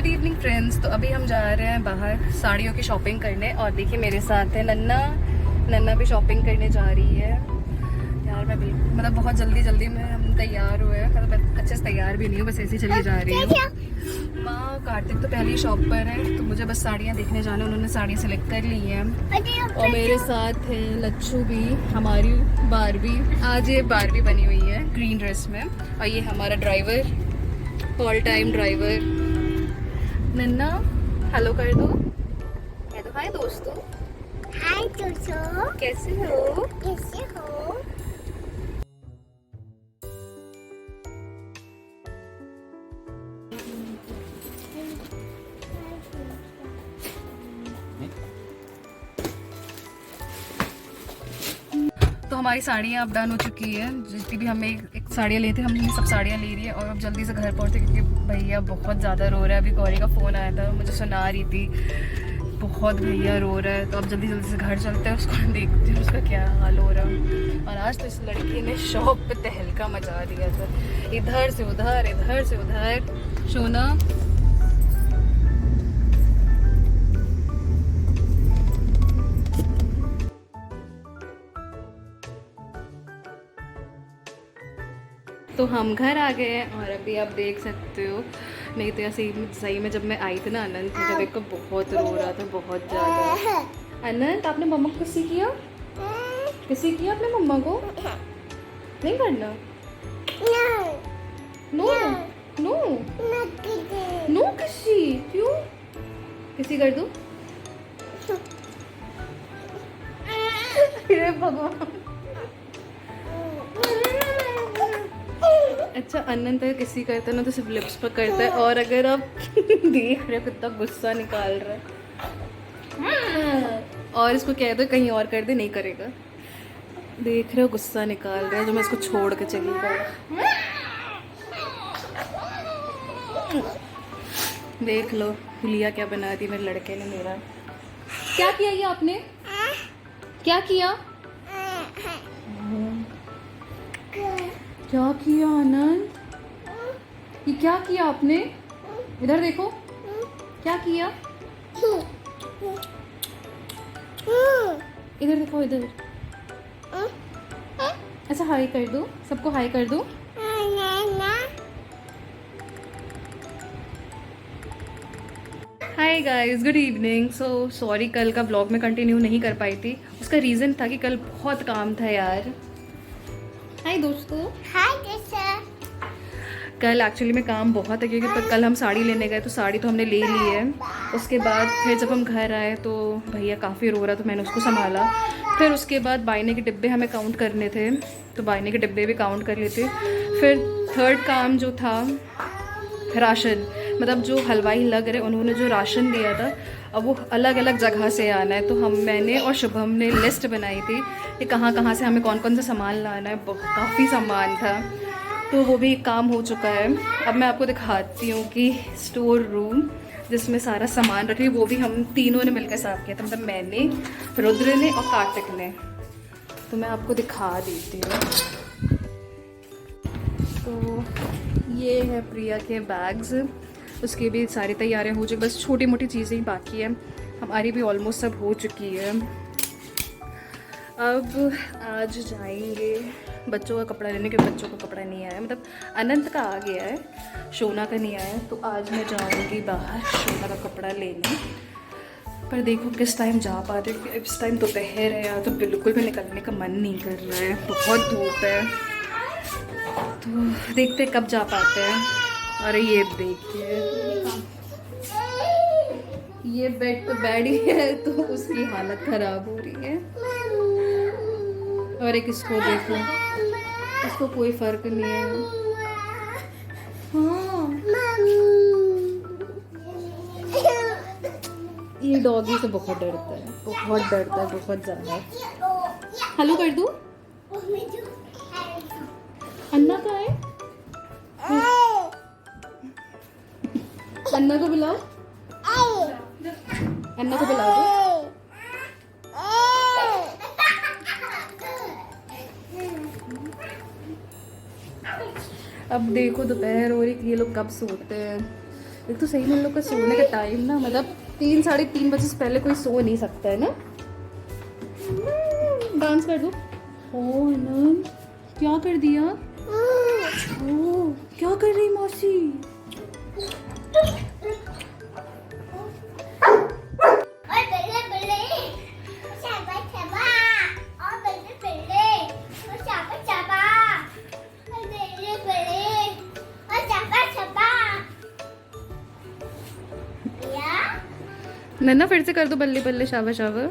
Good evening friends. तो अभी हम जा रहे हैं बाहर साड़ियों की शॉपिंग करने और देखिए मेरे साथ है नन्ना। नन्ना भी शॉपिंग करने जा रही है। यार मैं बिल्कुल मतलब बहुत जल्दी में हम तैयार हुए हैं, मतलब मैं अच्छे से तैयार भी नहीं हूँ, बस ऐसे ही चली जा रही हूँ। माँ कार्तिक तो पहली शॉप पर है तो मुझे बस साड़ियाँ देखने जाना, उन्होंने साड़ियाँ सेलेक्ट कर ली हैं। और मेरे साथ है लच्छू भी, हमारी बारबी। आज ये बारबी बनी हुई है ग्रीन ड्रेस में, और ये हमारा ड्राइवर, ऑल टाइम ड्राइवर नन्ना। हेलो कर दो, कह दो हाय दोस्तों। हाय दोस्तों, कैसे हो? कैसे हो? तो हमारी साड़ियाँ अब डन हो चुकी है। जितनी भी हमें एक साड़ियाँ लेते हमने सब साड़ियाँ ले रही है और अब जल्दी से घर पहुँचते क्योंकि भैया बहुत ज़्यादा रो रहा है। अभी गौरी का फ़ोन आया था, मुझे सुना रही थी बहुत भैया रो रहा है। तो अब जल्दी से घर चलते हैं, उसको देखते हैं उसका क्या हाल हो रहा है। और आज तो इस लड़की ने शॉप पे तहलका मचा दिया था, इधर से उधर इधर से उधर। सोना तो हम घर आ गए हैं और अभी आप देख सकते हो, नहीं तो ऐसे सही में जब मैं आई थी ना अनंत, जब एक को बहुत रो रहा था, बहुत ज़्यादा। अनंत आपने मम्मा को किसी किया? किसी किया आपने मम्मा को? नहीं करना। नो नो नो किसी, क्यों? किसी कर दूं? हे भगवान। अच्छा अनंत अगर किसी करता है ना तो सिर्फ लिप्स पर करता है, और अगर आप देख रहे हो कितना गुस्सा निकाल रहा है, और इसको कह दो कहीं और कर दे, नहीं करेगा। देख रहे हो गुस्सा निकाल रहा है, जो मैं इसको छोड़ के चली गई। देख लो लिया क्या बना दी मेरे लड़के ने मेरा। क्या किया ये आपने? क्या किया? क्या किया आनंद? ये क्या किया आपने? इधर देखो, क्या किया? इधर देखो, इधर। ऐसा हाई कर दो, सबको हाई कर दो। Hi guys, good evening. So sorry कल का ब्लॉग में कंटिन्यू नहीं कर पाई थी, उसका रीज़न था कि कल बहुत काम था यार। हाय दोस्तों। हाय दोस्तों। कल एक्चुअली में काम बहुत है क्योंकि कल हम साड़ी लेने गए तो साड़ी तो हमने ले ली है। उसके बाद फिर जब हम घर आए तो भैया काफ़ी रो रहा तो मैंने उसको संभाला। फिर उसके बाद बायने के डिब्बे हमें काउंट करने थे तो बायने के डिब्बे भी काउंट कर लेते। फिर थर्ड काम जो था राशन, मतलब जो हलवाई लग रहे उन्होंने जो राशन दिया था अब वो अलग अलग जगह से आना है। तो मैंने और शुभम ने लिस्ट बनाई थी कि कहाँ से हमें कौन कौन सा सामान लाना है। काफ़ी सामान था तो वो भी काम हो चुका है। अब मैं आपको दिखाती हूँ कि स्टोर रूम जिसमें सारा सामान रखी, वो भी हम तीनों ने मिलकर साफ किया था, मतलब मैंने, रुद्र ने और कार्तिक ने। तो मैं आपको दिखा देती हूँ। तो ये है प्रिया के बैग्स, उसकी भी सारी तैयारियां हो चुकी, बस छोटी मोटी चीज़ें ही बाकी है। हमारी भी ऑलमोस्ट सब हो चुकी है। अब आज जाएंगे बच्चों का कपड़ा लेने, क्योंकि बच्चों का कपड़ा नहीं आया, मतलब अनंत का आ गया है, शोना का नहीं आया। तो आज मैं जाऊंगी बाहर शोना का कपड़ा लेने, पर देखो किस टाइम जा पाते, क्योंकि इस टाइम दोपहर है यार, तो बिल्कुल भी निकलने का मन नहीं कर रहा है, बहुत धूप है। तो देखते कब जा पाते हैं। अरे ये देखिए, ये बेड तो बैड ही है तो उसकी हालत खराब हो रही है। और एक इसको देखो, इसको कोई फर्क नहीं है। हाँ, ये डॉगी से बहुत डरता है, बहुत डरता है, बहुत ज़्यादा। हेलो कर दूँ? अन्ना कहाँ है? अन्ना को बुलाओ, अन्ना को बुला दो। अब देखो दोपहर हो रही, ये लोग कब सोते हैं। एक तो सही में उन लोग का सोने का टाइम ना, मतलब 3 साढ़े 3 बजे से पहले कोई सो नहीं सकता है ना। डांस कर दो। ओ अनंत, क्या कर दिया? ओ क्या कर रही मौसी? नन्ना फिर से कर दो बल्ले बल्ले शाबा शाबा।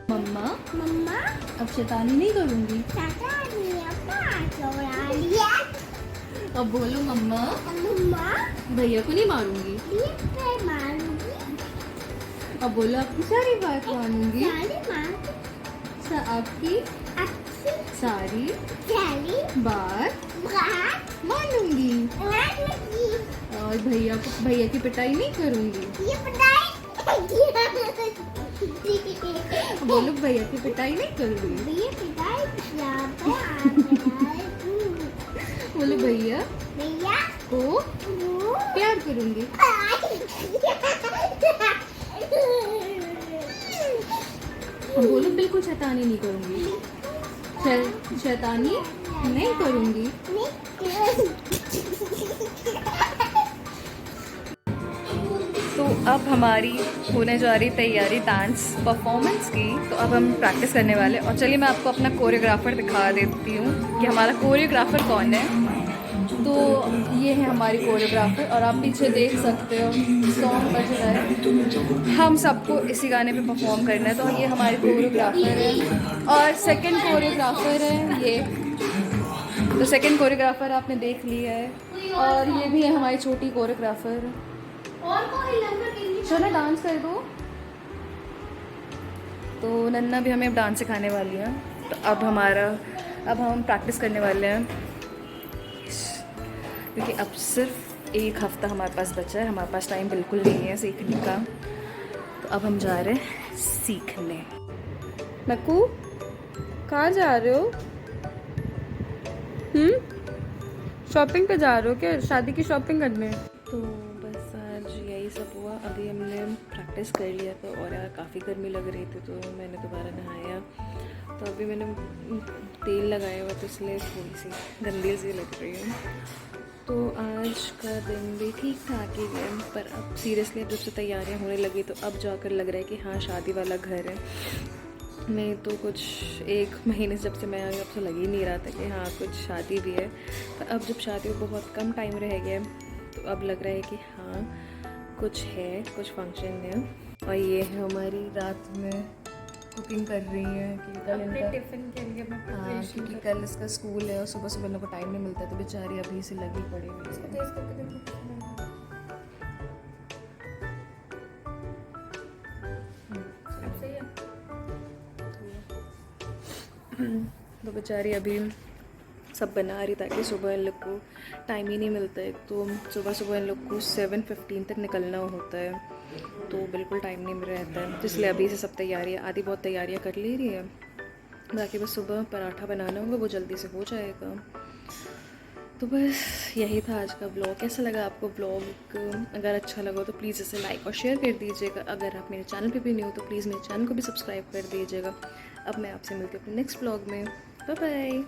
मम्मा मम्मा अब शैतानी नहीं करूंगी। अब बोलो मम्मा मम्मा भैया को नहीं मारूंगी। मारूंगी अब बोलो आपकी सारी बात मानूंगी। सारी आपकी अच्छी सारी सारी बात बात मानूंगी। मारूंगी और भैया की पिटाई नहीं करूंगी। ये बताए बोलो भैया की पिटाई नहीं करूंगी। ये पिटाई बोलो भैया भैया को प्यार करूंगी। बोलो बिल्कुल शैतानी नहीं करूंगी। शैतानी नहीं करूंगी। तो अब हमारी होने जा रही तैयारी डांस परफॉर्मेंस की। तो अब हम प्रैक्टिस करने वाले, और चलिए मैं आपको अपना कोरियोग्राफर दिखा देती हूँ कि हमारा कोरियोग्राफर कौन है। तो ये है हमारी कोरियोग्राफर, और आप पीछे देख सकते हो सॉन्ग बज रहा है। हम सबको इसी गाने पे परफॉर्म करना है। तो ये हमारी कोरियोग्राफर है, और सेकंड कोरियोग्राफर है ये। तो सेकंड कोरियोग्राफर आपने देख लिया है, और ये भी है हमारी छोटी कोरियोग्राफर। चलो डांस कर दो। तो नन्ना भी हमें अब डांस सिखाने वाली है। तो अब हम प्रैक्टिस करने वाले हैं, क्योंकि अब सिर्फ 1 हफ्ता हमारे पास बचा है। हमारे पास टाइम बिल्कुल नहीं है सीखने का। तो अब हम जा रहे हैं सीखने। नक्कू कहाँ जा रहे हो? शॉपिंग पे जा रहे हो क्या? शादी की शॉपिंग करने? तो बस आज यही सब हुआ। अभी हमने प्रैक्टिस कर लिया था, और यार काफ़ी गर्मी लग रही थी, तो मैंने दोबारा नहाया। तो अभी मैंने तेल लगाया हुआ, तो इसलिए थोड़ी सी गंदी सी लग रही है। तो आज का दिन भी ठीक ठाक ही गया, पर अब सीरियसली जब से तैयारियां होने लगी तो अब जाकर लग रहा है कि हाँ शादी वाला घर है। नहीं तो कुछ 1 महीने से जब से मैं आई अब तो लग ही नहीं रहा था कि हाँ कुछ शादी भी है। पर अब जब शादी को बहुत कम टाइम रह गया, तो अब लग रहा है कि हाँ कुछ है, कुछ फंक्शन है। और ये है हमारी रात में कुकिंग कर रही है कि कल इनका टिफिन के लिए मैं हाँ, क्योंकि कल इसका स्कूल है और सुबह सुबह इन लोग को टाइम नहीं मिलता है, तो बेचारी अभी से लगी पड़ी हुई है। तो बेचारी अभी सब बना रही, ताकि सुबह इन लोग को टाइम ही नहीं मिलता है। तो सुबह सुबह इन लोग को 7:15 तक निकलना होता है, तो बिल्कुल टाइम नहीं रहता है। तो इसलिए अभी से सब तैयारियाँ, आधी बहुत तैयारियाँ कर ले रही है, बाकी बस सुबह पराठा बनाना होगा, वो जल्दी से हो जाएगा। तो बस यही था आज का ब्लॉग। कैसा लगा आपको ब्लॉग? अगर अच्छा लगा तो प्लीज़ इसे लाइक और शेयर कर दीजिएगा। अगर आप मेरे चैनल पे भी नहीं हो तो प्लीज़ मेरे चैनल को भी सब्सक्राइब कर दीजिएगा। अब मैं आपसे मिलती हूँ अपने नेक्स्ट ब्लॉग में। Bye bye.